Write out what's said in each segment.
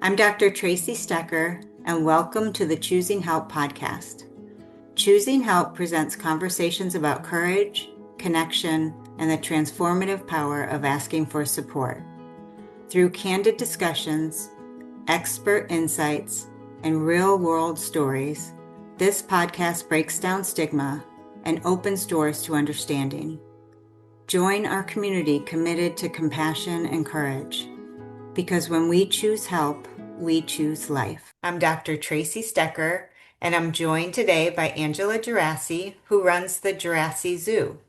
I'm Dr. Tracy Stecker, and welcome to the Choosing Help podcast. Choosing Help presents conversations about courage, connection, and the transformative power of asking for support. Through candid discussions, expert insights, and real-world stories, this podcast breaks down stigma and opens doors to understanding. Join our community committed to compassion and courage. Because when we choose help, we choose life. I'm Dr. Tracy Stecker, and I'm joined today by Angela Geraci, who runs the Geraci Zoo,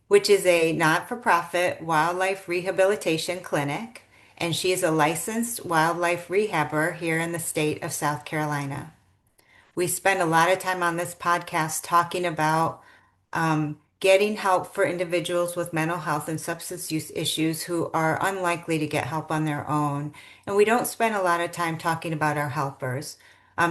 which is a not-for-profit wildlife rehabilitation clinic, and she is a licensed wildlife rehabber here in the state of South Carolina. We spend a lot of time on this podcast talking about getting help for individuals with mental health and substance use issues who are unlikely to get help on their own. And we don't spend a lot of time talking about our helpers.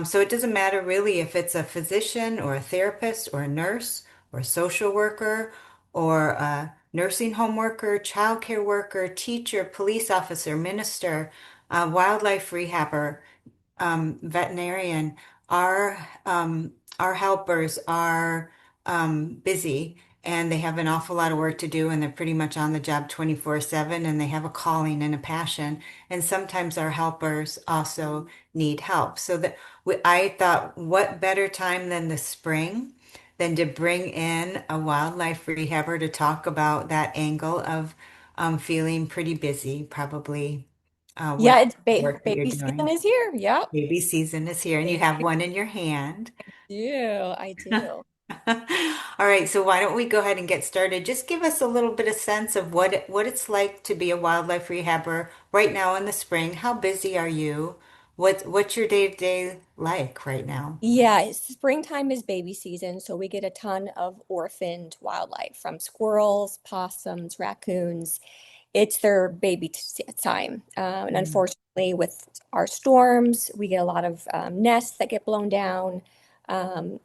So it doesn't matter really if it's a physician or a therapist or a nurse or a social worker or a nursing home worker, childcare worker, teacher, police officer, minister, wildlife rehabber, veterinarian, our helpers are busy and they have an awful lot of work to do and they're pretty much on the job 24/7 and they have a calling and a passion. And sometimes our helpers also need help. I thought, what better time than the spring than to bring in a wildlife rehabber to talk about that angle of feeling pretty busy, probably with Yeah, it's the work that you're baby season doing. is here. Yep. Baby season is here, and you Baby have one in your hand. do. I do. All right, so why don't we go ahead and get started? Just give us a little bit of sense of what it's like to be a wildlife rehabber right now in the spring. How busy are you? What's your day-to-day like right now? Springtime is baby season, so we get a ton of orphaned wildlife from squirrels, possums, raccoons. It's their time. And Mm. unfortunately, with our storms, we get a lot of nests that get blown down. Um,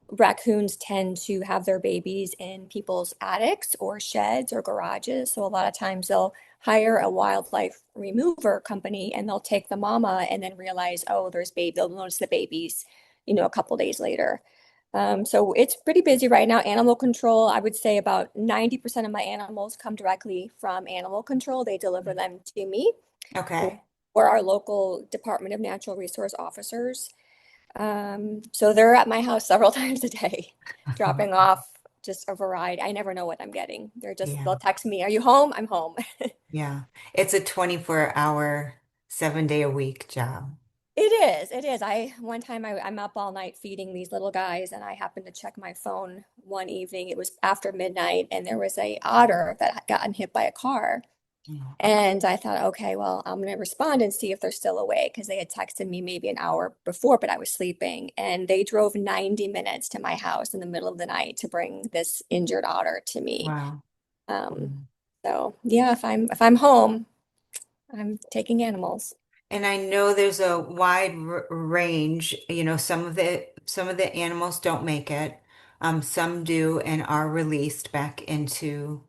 Raccoons tend to have their babies in people's attics or sheds or garages. So a lot of times they'll hire a wildlife remover company and they'll take the mama and then realize, oh, there's baby. They'll notice the babies, a couple days later. So it's pretty busy right now. Animal control, I would say about 90% of my animals come directly from animal control. They deliver them to me Okay. or our local Department of Natural Resource officers. So they're at my house several times a day, dropping off just a variety. I never know what I'm getting. Yeah. They'll text me, "Are you home?" I'm home. Yeah. It's a 24-hour, 7-day a week job. It is. One time I'm up all night feeding these little guys, and I happened to check my phone one evening. It was after midnight, and there was a otter that had gotten hit by a car. Mm. And I thought, okay, well, I'm going to respond and see if they're still awake because they had texted me maybe an hour before, but I was sleeping. And they drove 90 minutes to my house in the middle of the night to bring this injured otter to me. Wow. Um, Mm. so yeah, if I'm home, I'm taking animals. And I know there's a wide range. Some of the animals don't make it. Some do and are released back into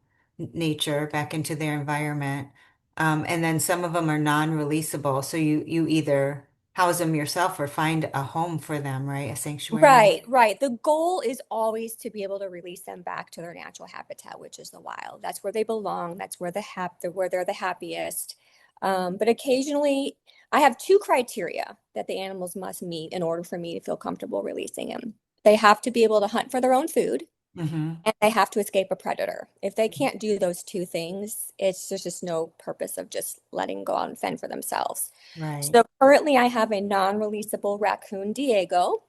nature, back into their environment. And then some of them are non-releasable. So you either house them yourself or find a home for them, right? A sanctuary. Right, right. The goal is always to be able to release them back to their natural habitat, which is the wild. That's where they belong. That's where they're the happiest. But occasionally, I have two criteria that the animals must meet in order for me to feel comfortable releasing them. They have to be able to hunt for their own food, Hmm. and they have to escape a predator. If they can't do those two things, there's just no purpose of just letting go out and fend for themselves. Right. So currently, I have a non-releasable raccoon, Diego.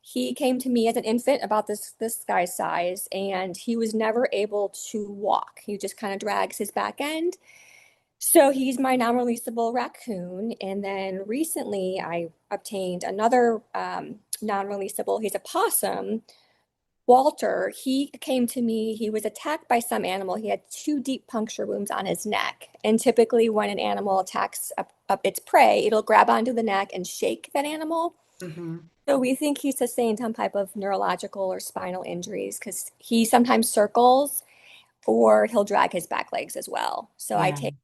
He came to me as an infant about this guy's size, and he was never able to walk. He just kind of drags his back end. So he's my non-releasable raccoon. And then recently, I obtained another non-releasable. He's a possum. Walter, he came to me. He was attacked by some animal. He had two deep puncture wounds on his neck. And typically, when an animal attacks up its prey, it'll grab onto the neck and shake that animal. Hmm. So we think he sustained some type of neurological or spinal injuries because he sometimes circles or he'll drag his back legs as well. So I Yeah. take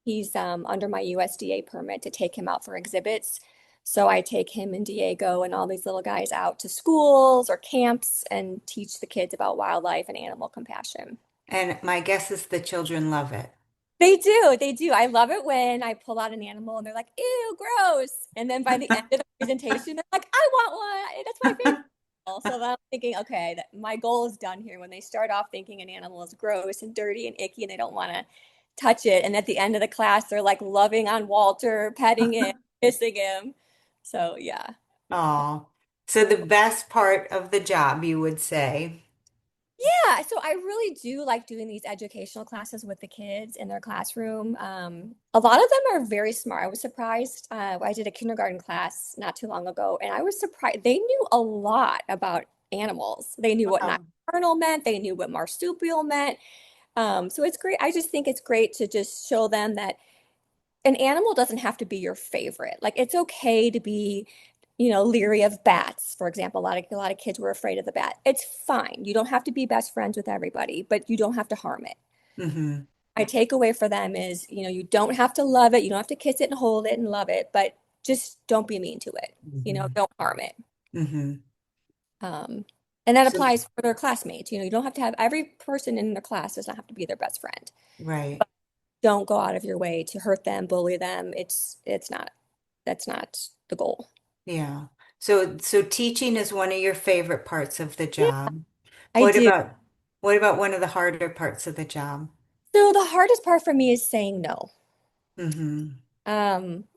He's under my USDA permit to take him out for exhibits. So I take him and Diego and all these little guys out to schools or camps and teach the kids about wildlife and animal compassion. And my guess is the children love it. They do, they do. I love it when I pull out an animal and they're like, ew, gross. And then by the end of the presentation, they're like, I want one. That's my favorite animal. So then I'm thinking, okay, that my goal is done here. When they start off thinking an animal is gross and dirty and icky and they don't want to touch it. And at the end of the class, they're like loving on Walter, petting him, kissing him. So yeah. Oh, so the best part of the job, you would say. Yeah, so I really do like doing these educational classes with the kids in their classroom. A lot of them are very smart. I was surprised. I did a kindergarten class not too long ago, and I was surprised. They knew a lot about animals. They knew what Wow. nocturnal meant. They knew what marsupial meant. So it's great. I just think it's great to just show them that an animal doesn't have to be your favorite. Like it's okay to be, leery of bats, for example. A lot of kids were afraid of the bat. It's fine. You don't have to be best friends with everybody, but you don't have to harm it. Hmm. My takeaway for them is, you don't have to love it. You don't have to kiss it and hold it and love it, but just don't be mean to it. Hmm. Don't harm it. Hmm. Um, and that So, applies for their classmates. You don't have to have every person in their class does not have to be their best friend. right. Don't go out of your way to hurt them, bully them. It's not that's not the goal. Yeah. So teaching is one of your favorite parts of the Yeah, job. I What do. about what about one of the harder parts of the job? So the hardest part for me is saying no. Hmm.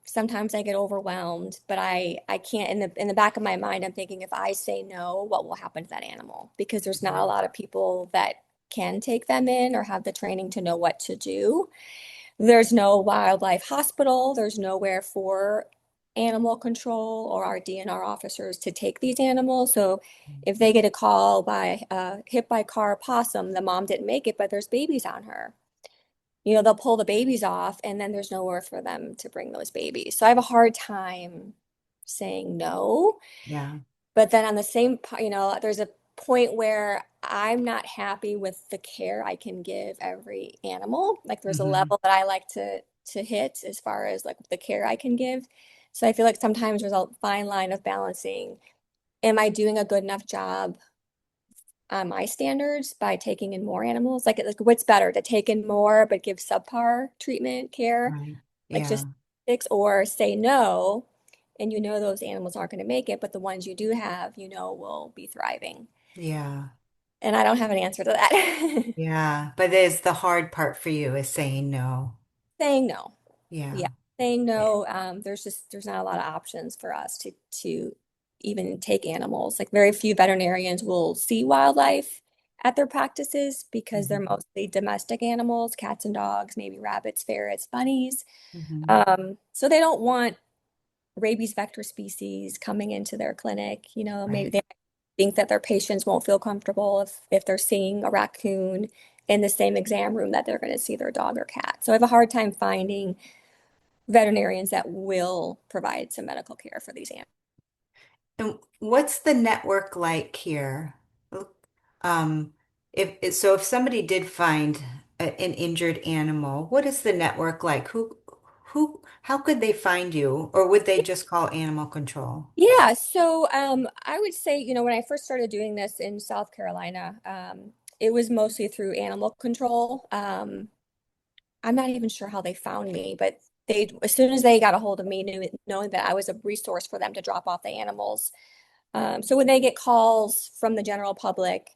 Sometimes I get overwhelmed, but I can't in the back of my mind, I'm thinking if I say no, what will happen to that animal? Because there's not a lot of people that can take them in or have the training to know what to do. There's no wildlife hospital. There's nowhere for animal control or our DNR officers to take these animals. So if they get a call by hit by car possum, the mom didn't make it, but there's babies on her. They'll pull the babies off and then there's nowhere for them to bring those babies. So I have a hard time saying no. Yeah. But then on the same, there's a point where I'm not happy with the care I can give every animal. Like there's a Hmm. level that I like to hit as far as like the care I can give. So I feel like sometimes there's a fine line of balancing. Am I doing a good enough job on my standards by taking in more animals? Like what's better to take in more but give subpar treatment care, Right. like Yeah. just six, or say no, and those animals aren't going to make it, but the ones you do have, will be thriving. Yeah. And I don't have an answer to that. Yeah. But it's the hard part for you is saying no. Saying no. Yeah. Yeah. Saying Yeah. no. There's not a lot of options for us to even take animals. Like very few veterinarians will see wildlife at their practices because they're Hmm. mostly domestic animals, cats and dogs, maybe rabbits, ferrets, bunnies. Hmm. So they don't want rabies vector species coming into their clinic. Maybe Right. they think that their patients won't feel comfortable if they're seeing a raccoon in the same exam room that they're going to see their dog or cat. So I have a hard time finding veterinarians that will provide some medical care for these animals. And what's the network like here? Um, if somebody did find an injured animal, what is the network like? How could they find you, or would they just call animal control? Yeah, so I would say, when I first started doing this in South Carolina, it was mostly through animal control. I'm not even sure how they found me, but as soon as they got a hold of me, knowing that I was a resource for them to drop off the animals. So when they get calls from the general public,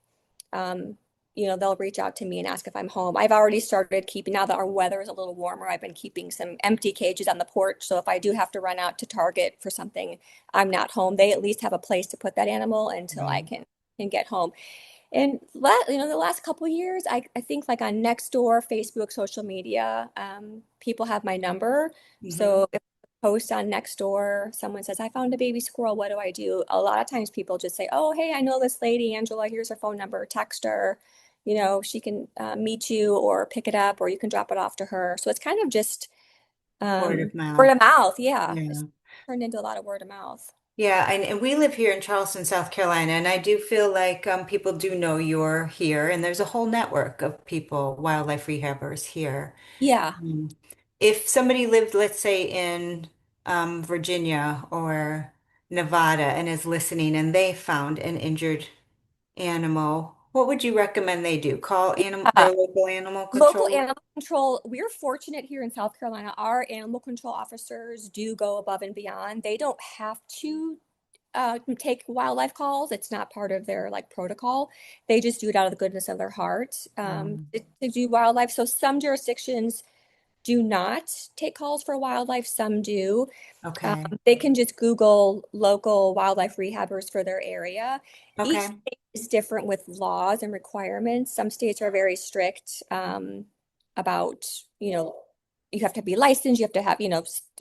um, they'll reach out to me and ask if I'm home. I've already started keeping, now that our weather is a little warmer, I've been keeping some empty cages on the porch. So if I do have to run out to Target for something, I'm not home. They at least have a place to put that animal until I Right. can get home. And the last couple of years, I think like on Nextdoor, Facebook, social media, people have my number. Hmm. So if I post on Nextdoor, someone says, I found a baby squirrel, what do I do? A lot of times people just say, oh, hey, I know this lady, Angela, here's her phone number, text her. She can meet you or pick it up, or you can drop it off to her. So it's kind of just Word of word mouth. of mouth. Yeah. It's Yeah. turned into a lot of word of mouth. Yeah, and we live here in Charleston, South Carolina, and I do feel like people do know you're here, and there's a whole network of people, wildlife rehabbers here. Yeah. Mm. if somebody lived, let's say, in Virginia or Nevada and is listening and they found an injured animal, what would you recommend they do? Call Uh, their local animal Local control? animal control, we're fortunate here in South Carolina. Our animal control officers do go above and beyond. They don't have to take wildlife calls. It's not part of their like protocol. They just do it out of the goodness of their heart Um, to do wildlife. So some jurisdictions do not take calls for wildlife, some do. okay. They can just Google local wildlife rehabbers for their area. Each Okay. state is different with laws and requirements. Some states are very strict about, you know, you have to be licensed, you have to have,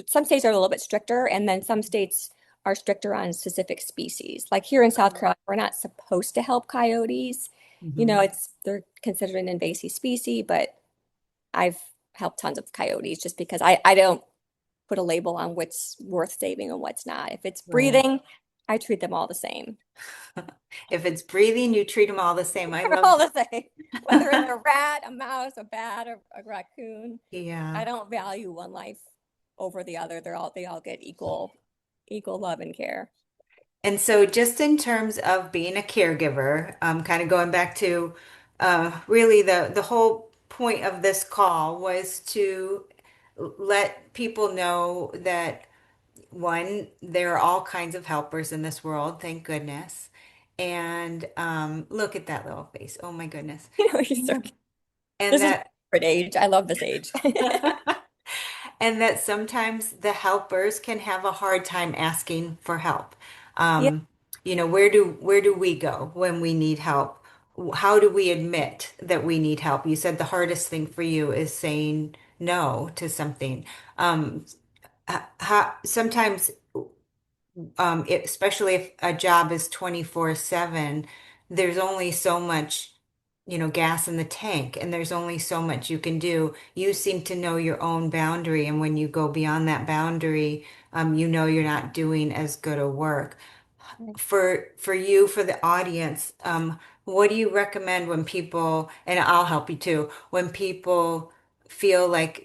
some states are a little bit stricter, and then some states are stricter on specific species. Like here in South Carolina, we're not supposed to help coyotes. Hmm. They're considered an invasive species, but I've helped tons of coyotes just because I don't put a label on what's worth saving and what's not. If it's Right. breathing, I treat them all the same. If it's breathing, you treat them all the same. I They're love, all the same. Whether it's a rat, a mouse, a bat, or a raccoon, I yeah. don't value one life over the other. They all get equal love and care. And so, just in terms of being a caregiver, kind of going back to really the whole point of this call was to let people know that one, there are all kinds of helpers in this world, thank goodness. And look at that little face. Oh my goodness. You're so cute. And This is that my favorite age. I love this age. and that sometimes the helpers can have a hard time asking for help. Yeah, Um, where do we go when we need help? How do we admit that we need help? You said the hardest thing for you is saying no to something. Sometimes especially if a job is 24/7, there's only so much, gas in the tank, and there's only so much you can do. You seem to know your own boundary, and when you go beyond that boundary, you know you're not doing as good a work. For you, for the audience, what do you recommend when people, and I'll help you too, when people feel like,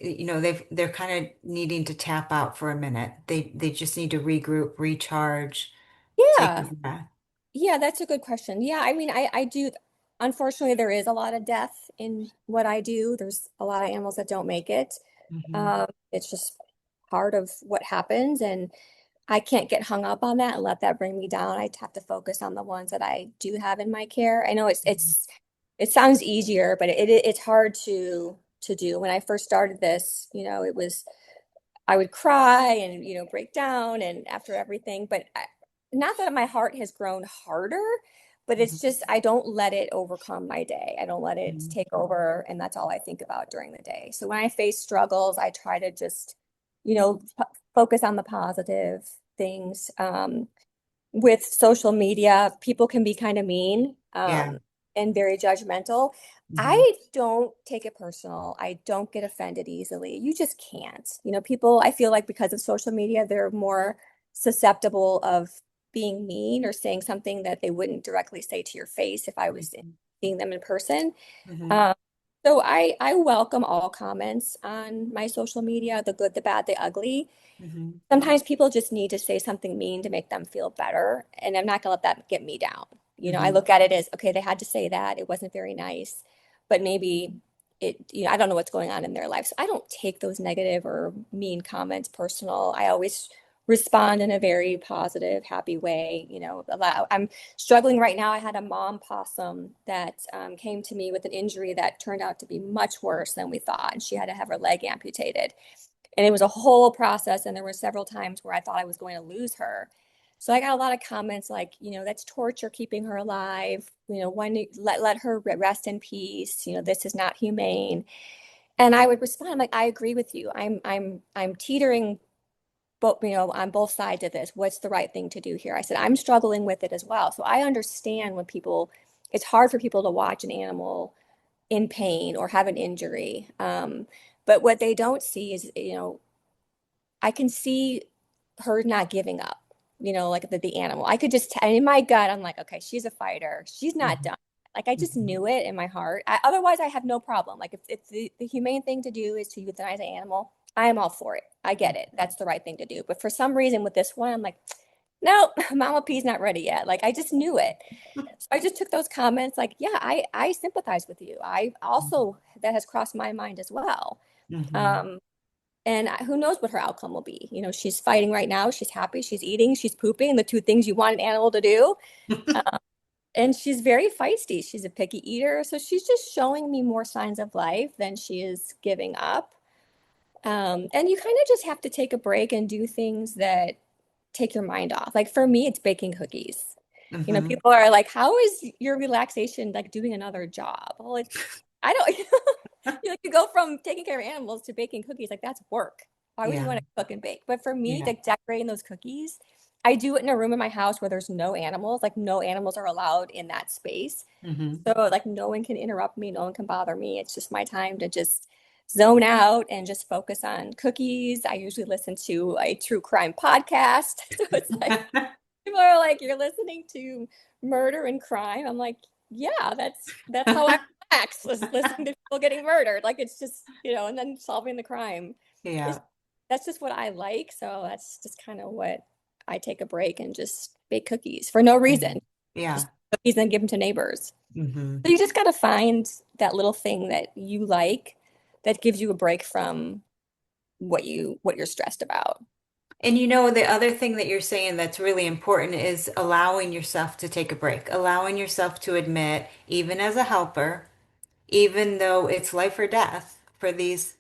they're kind of needing to tap out for a minute. They just need to regroup, recharge, take a yeah. breath. Yeah, that's a good question. Yeah, I mean, I do. Unfortunately, there is a lot of death in what I do. There's a lot of animals that don't make it. Hmm. It's just part of what happens, and I can't get hung up on that and let that bring me down. I have to focus on the ones that I do have in my care. I know it sounds easier, but it's hard to do. When I first started this, it was I would cry and break down and after everything, but not that my heart has grown harder, but it's just I don't let it overcome my day. I don't let it Hmm. take over, and that's all I think about during the day. So when I face struggles, I try to just focus on the positive things. With social media, people can be kind of mean Yeah. and very judgmental. Hmm. I don't take it personal. I don't get offended easily. You just can't. People, I feel like because of social media, they're more susceptible of being mean or saying something that they wouldn't directly say to your face if I was seeing them in person. Hmm. Um, so I welcome all comments on my social media, the good, the bad, the ugly. Hmm. Sometimes people just need to say something mean to make them feel better, and I'm not gonna let that get me down. I Hmm. look at it as, okay, they had to say that. It wasn't very nice, but maybe I don't know what's going on in their life. So I don't take those negative or mean comments personal. I always respond in a very positive, happy way. I'm struggling right now. I had a mom possum that came to me with an injury that turned out to be much worse than we thought, and she had to have her leg amputated. And it was a whole process. And there were several times where I thought I was going to lose her. So I got a lot of comments like, that's torture keeping her alive. Let her rest in peace. This is not humane. And I would respond, I'm like, I agree with you. I'm teetering both, on both sides of this. What's the right thing to do here? I said, I'm struggling with it as well. So I understand when it's hard for people to watch an animal in pain or have an injury. But what they don't see is, I can see her not giving up, like the animal. I could just, in my gut, I'm like, okay, she's a fighter. She's not Hmm. done. Like, I just Hmm. knew it in my heart. Otherwise, I have no problem. Like, if the humane thing to do is to euthanize an animal, I am all for it. I get it. That's the right thing to do. But for some reason with this one, I'm like, no, Mama P's not ready yet. Like I just knew it. So I just took those comments like, yeah, I sympathize with you. I also that has crossed my mind as well. Mm-hmm. Um, and who knows what her outcome will be. She's fighting right now. She's happy. She's eating. She's pooping. The two things you want an animal to do. And she's very feisty. She's a picky eater. So she's just showing me more signs of life than she is giving up. And you kind of just have to take a break and do things that take your mind off. Like for me, it's baking cookies. Mm-hmm. People are like, how is your relaxation like doing another job? Well, I don't, you go from taking care of animals to baking cookies. Like that's work. Why would you Yeah. want to cook and bake? But for me, Yeah. like decorating those cookies, I do it in a room in my house where there's no animals. Like no animals are allowed in that space. Mm-hmm. So like no one can interrupt me, no one can bother me. It's just my time to just zone out and just focus on cookies. I usually listen to a true crime podcast. So it's like people are like, "You're listening to murder and crime." I'm like, "Yeah, that's how I relax, listening to people getting murdered. Like it's just, and then solving the crime. It's Yeah. that's just what I like. So that's just kind of what I take a break and just bake cookies for no reason. Yeah. Just cookies and give them to neighbors. Mm-hmm. So you just got to find that little thing that you like that gives you a break from what you're stressed about. And the other thing that you're saying that's really important is allowing yourself to take a break, allowing yourself to admit, even as a helper, even though it's life or death for these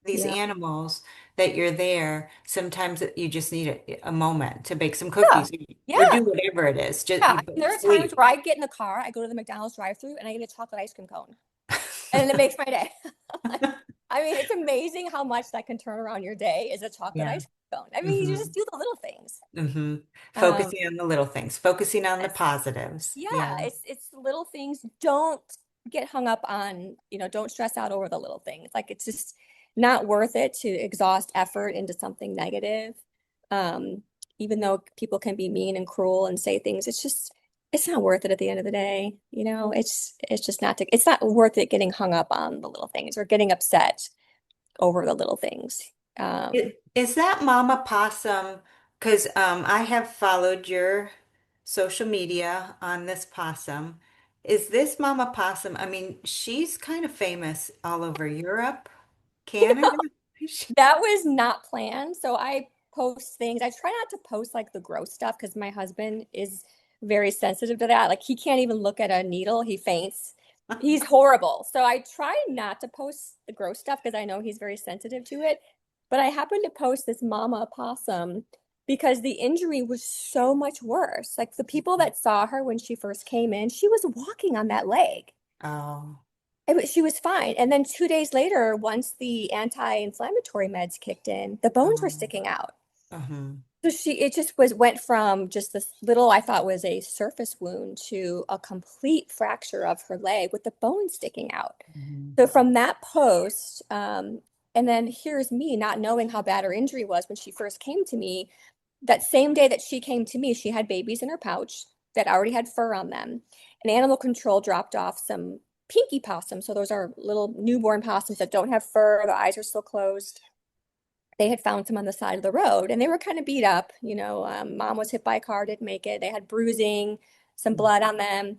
Yeah. animals, that you're there. Sometimes you just need a moment to bake some Yeah. cookies or Yeah. do whatever it is. Just Yeah. you There are times sleep. where I get in the car, I go to the McDonald's drive-through and I get a chocolate ice cream cone. And it makes my day. I mean, it's amazing how much that can turn around your day is a chocolate Yeah. ice cream cone. I mean, you Hmm. just do the little things. Hmm. Um, Focusing on the little things, focusing on the yes. positives. Yeah. Yeah, it's little things. Don't get hung up on, don't stress out over the little things. Like it's just not worth it to exhaust effort into something negative. Um, Even though people can be mean and cruel and say things, it's not worth it at the end of the day. It's just it's not worth it getting hung up on the little things or getting upset over the little things. Um, Is that Mama Possum? Because I have followed your social media on this possum. Is this Mama Possum? I mean, she's kind of famous all over Europe, Canada. That was not planned. So I post things. I try not to post like the gross stuff because my husband is very sensitive to that. Like he can't even look at a needle, he faints. He's horrible. So I try not to post the gross stuff because I know he's very sensitive to it. But I happened to post this mama opossum because the injury was so much worse. Like the people that saw her when she first came in, she was walking on that leg. Oh. She was fine. And then 2 days later, once the anti-inflammatory meds kicked in, the bones were Um, sticking out. uh-huh. So it just went from just this little, I thought was a surface wound to a complete fracture of her leg with the bone sticking out. Mhm. So from that post, and then here's me not knowing how bad her injury was when she first came to me. That same day that she came to me, she had babies in her pouch that already had fur on them. And animal control dropped off some pinky possums. So those are little newborn possums that don't have fur, the eyes are still closed. They had found some on the side of the road and they were kind of beat up. Mom was hit by a car, didn't make it. They had bruising, some blood on them.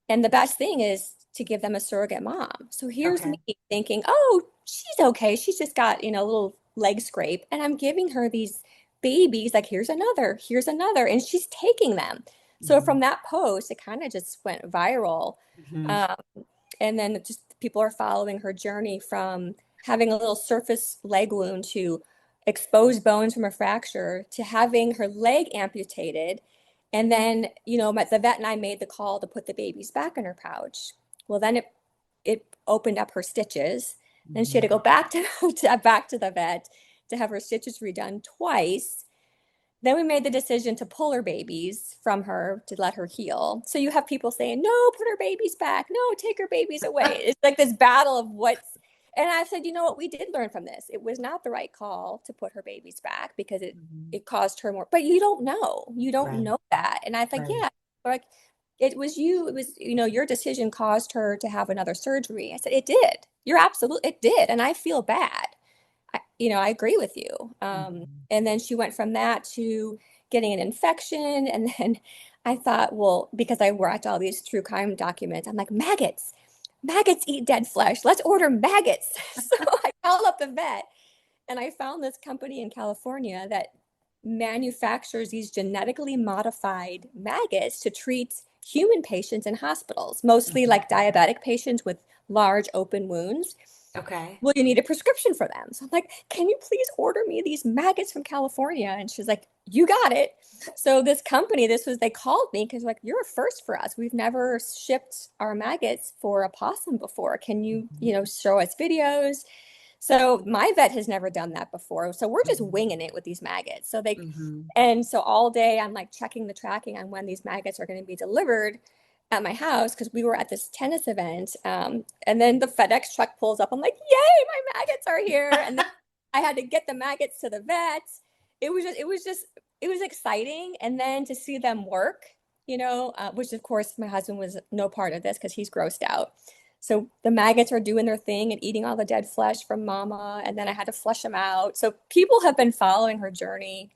And the best thing is to give them a surrogate mom. So here's me Okay. thinking, oh, she's okay. She's just got, a little leg scrape. And I'm giving her these babies, like, here's another, here's another. And she's taking them. So Mhm. from that post, it kind of just went viral. Mhm. Um, and then just people are following her journey from having a little surface leg wound to exposed bones from a fracture to having her leg amputated. And then, the vet and I made the call to put the babies back in her pouch. Well, then it opened up her stitches. Then she had to Mhm. go back back to the vet to have her stitches redone twice. Then we made the decision to pull her babies from her to let her heal. So you have people saying, no, put her babies back. No, take her babies away. It's like this battle of and I said, you know what? We did learn from this. It was not the right call to put her babies back because it, Mhm. it caused her more, but you don't know. You don't Right. know that. And I think, Right. yeah, like it was, your decision caused her to have another surgery. I said, it did. You're absolutely, it did. And I feel bad. I agree with you. Mhm. And then she went from that to getting an infection. And then I thought, well, because I watched all these true crime documents, I'm like, maggots eat dead flesh. Let's order maggots. So I called up the vet and I found this company in California that manufactures these genetically modified maggots to treat human patients in hospitals, mostly Mhm. like diabetic patients with large open wounds. Okay. Well, you need a prescription for them. So I'm like, can you please order me these maggots from California? And she's like, you got it. So this company, they called me because like, you're a first for us. We've never shipped our maggots for a possum before. Can you, Mhm. show us videos? So my vet has never done that before. So we're just Mhm. winging it with these maggots. Mhm. And so all day I'm like checking the tracking on when these maggots are going to be delivered at my house because we were at this tennis event. And then the FedEx truck pulls up. I'm like, yay, my maggots are here. And then I had to get the maggots to the vet. It was exciting. And then to see them work, which of course my husband was no part of this because he's grossed out. So the maggots are doing their thing and eating all the dead flesh from mama. And then I had to flush them out. So people have been following her journey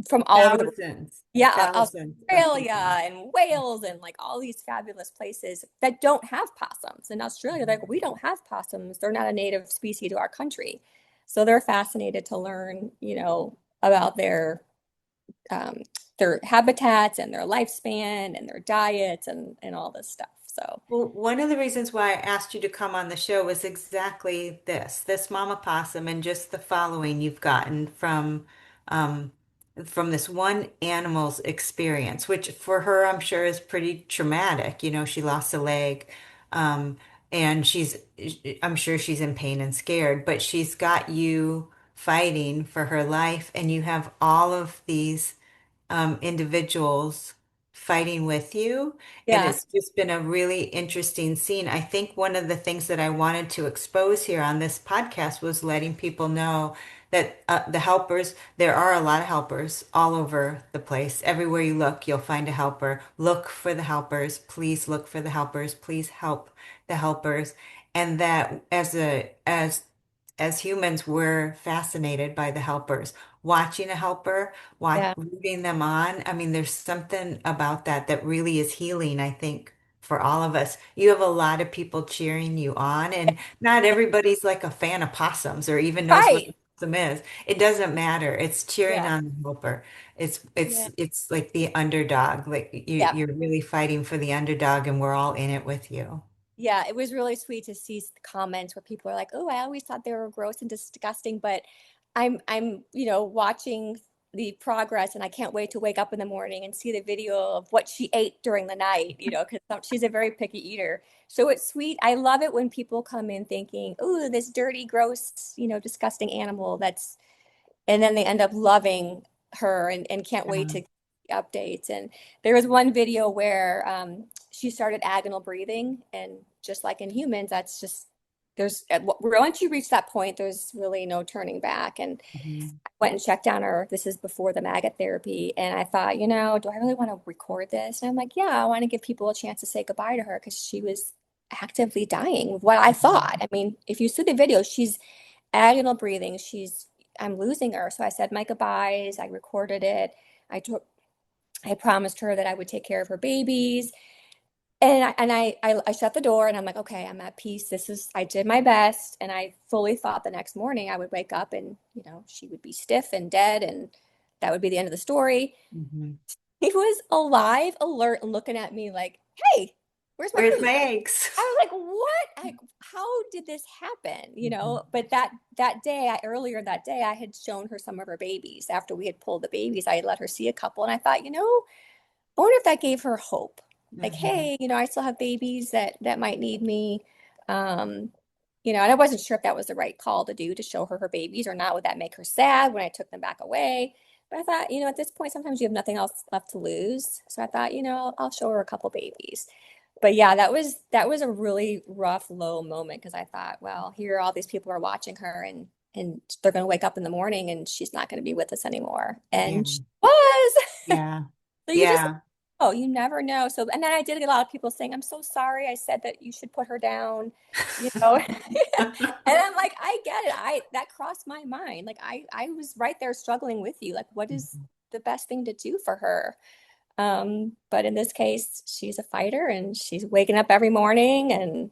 from all over the world. Thousands, Yeah, thousands of Australia people. and Wales and like all these fabulous places that don't have possums. In Australia, they're like, we don't have possums. They're not a native species to our country. So they're fascinated to learn, about um, their habitats and their lifespan and their diets and all this stuff. So Well, one of the reasons why I asked you to come on the show was exactly this mama possum and just the following you've gotten um, from this one animal's experience, which for her, I'm sure is pretty traumatic. You know, she lost a leg, um, and I'm sure she's in pain and scared, but she's got you fighting for her life, and you have all of these individuals fighting with you. And yeah, it's just been a really interesting scene. I think one of the things that I wanted to expose here on this podcast was letting people know that the helpers, there are a lot of helpers all over the place. Everywhere you look, you'll find a helper. Look for the helpers. Please look for the helpers. Please help the helpers. And that as humans, we're fascinated by the helpers. Watching a helper, yeah, rooting them on. I mean, there's something about that that really is healing, I think, for all of us. You have a lot of people cheering you on, and not everybody's like a fan of possums or even knows what a right. possum is. It doesn't matter. It's cheering Yeah, on the helper. yeah, It's like the underdog. Like yeah. you're really fighting for the underdog, and we're all in it with you. Yeah, it was really sweet to see the comments where people are like, "Oh, I always thought they were gross and disgusting, but I'm, watching the progress and I can't wait to wake up in the morning and see the video of what she ate during the night, because she's a very picky eater. So it's sweet. I love it when people come in thinking, "Oh, this dirty, gross, disgusting animal that's," and then they end up loving her and can't wait Yeah. to updates. And there was one video where she started agonal breathing, and just like in humans, that's just once you reach that point, there's really no turning back. And Mhm. I went and checked on her. This is before the maggot therapy, and I thought, do I really want to record this? And I'm like, yeah, I want to give people a chance to say goodbye to her because she was actively dying with what I thought. Mhm. I mean, if you see the video, she's agonal breathing. I'm losing her. So I said my goodbyes. I recorded it. I took, I promised her that I would take care of her babies. And I shut the door and I'm like, okay, I'm at peace. I did my best. And I fully thought the next morning I would wake up and, she would be stiff and dead and that would be the end of the story. Mhm. He was alive, alert, and looking at me like, hey, where's my Where's food? my eggs? I was like, what? How did this happen? Mhm. But earlier that day, I had shown her some of her babies. After we had pulled the babies, I had let her see a couple, and I thought, I wonder if that gave her hope. Like, Mhm. hey, I still have babies that might need me. Um, and I wasn't sure if that was the right call to do to show her babies or not. Would that make her sad when I took them back away? But I thought, at this point, sometimes you have nothing else left to lose. So I thought, I'll show her a couple babies. But yeah, that was a really rough, low moment because I thought, well, here all these people are watching her and they're going to wake up in the morning and she's not going to be with us anymore. Yeah. And she was. Yeah. So you just Yeah. Oh, you never know. So, and then I did get a lot of people saying, "I'm so sorry. I said that you should put her down," you know. And I'm like, I get it. That crossed my mind. Like I was right there struggling with you. Like, what is the best thing to do for her? But in this case, she's a fighter and she's waking up every morning and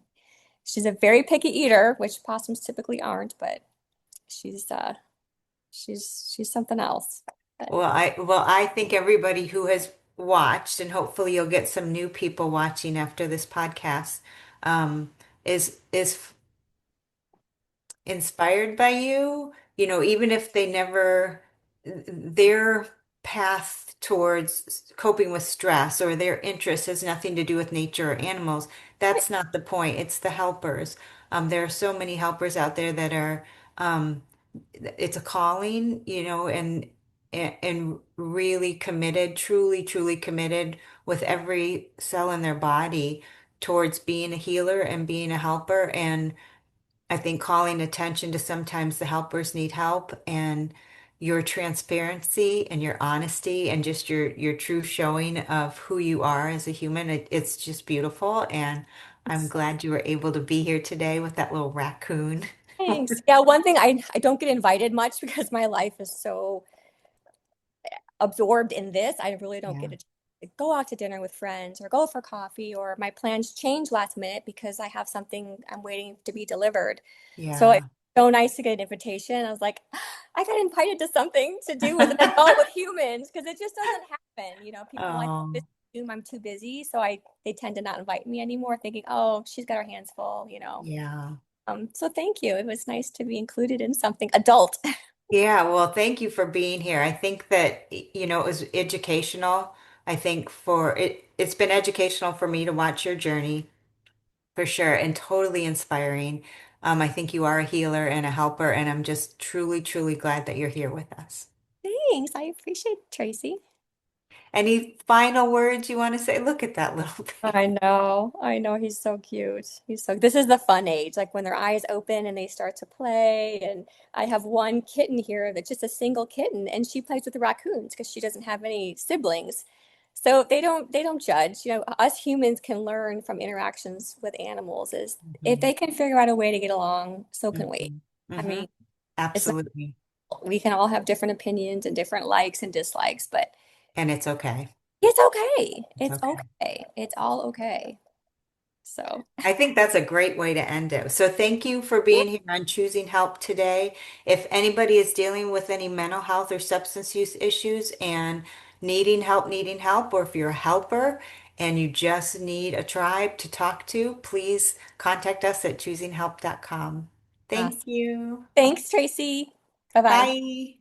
she's a very picky eater, which possums typically aren't, but she's she's something else. But Well, I think everybody who has watched, and hopefully you'll get some new people watching after this podcast, is inspired by you, even if they never, their path towards coping with stress or their interest has nothing to do with nature or animals. right. That's not the point. It's the helpers. There are so many helpers out there that are, it's a calling, and really committed, truly, truly committed with every cell in their body towards being a healer and being a helper. And I think calling attention to sometimes the helpers need help, and your transparency and your honesty and just your true showing of who you are as a human, it's just beautiful. And I'm glad you were able to be here today with that little raccoon. Thanks. Yeah, one thing I don't get invited much because my life is so absorbed in this. I really don't get Yeah. to go out to dinner with friends or go for coffee, or my plans change last minute because I have something I'm waiting to be delivered. So it's Yeah. so nice to get an invitation. I was like, I got invited to something to do with an adult with humans because it just doesn't happen. You know, people like Oh, this assume I'm too busy, so they tend to not invite me anymore, thinking, oh, she's got her hands full, you know. yeah. So thank you. It was nice to be included in something adult. Yeah, well, thank you for being here. I think that, it was educational. I think it's been educational for me to watch your journey for sure, and totally inspiring. I think you are a healer and a helper, and I'm just truly, truly glad that you're here with us. Thanks. I appreciate it, Tracy. Any final words you want to say? Look at that little thing. I know. I know. He's so cute. This is the fun age, like when their eyes open and they start to play. And I have one kitten here that's just a single kitten, and she plays with the raccoons because she doesn't have any siblings. So they don't judge. You know, us humans can learn from interactions with animals is if Mhm. they can figure out a way to get along, so can we. Mhm. I Mhm. mean, it's not, Absolutely. we can all have different opinions and different likes and dislikes, but And it's okay. it's okay. It's It's okay. okay. It's all okay. So, I think that's a great way to end it. So thank you for yeah, being here on Choosing Help today. If anybody is dealing with any mental health or substance use issues and needing help, or if you're a helper and you just need a tribe to talk to, please contact us at choosinghelp.com. Thank awesome. you. Thanks, Tracy. Bye bye. Bye.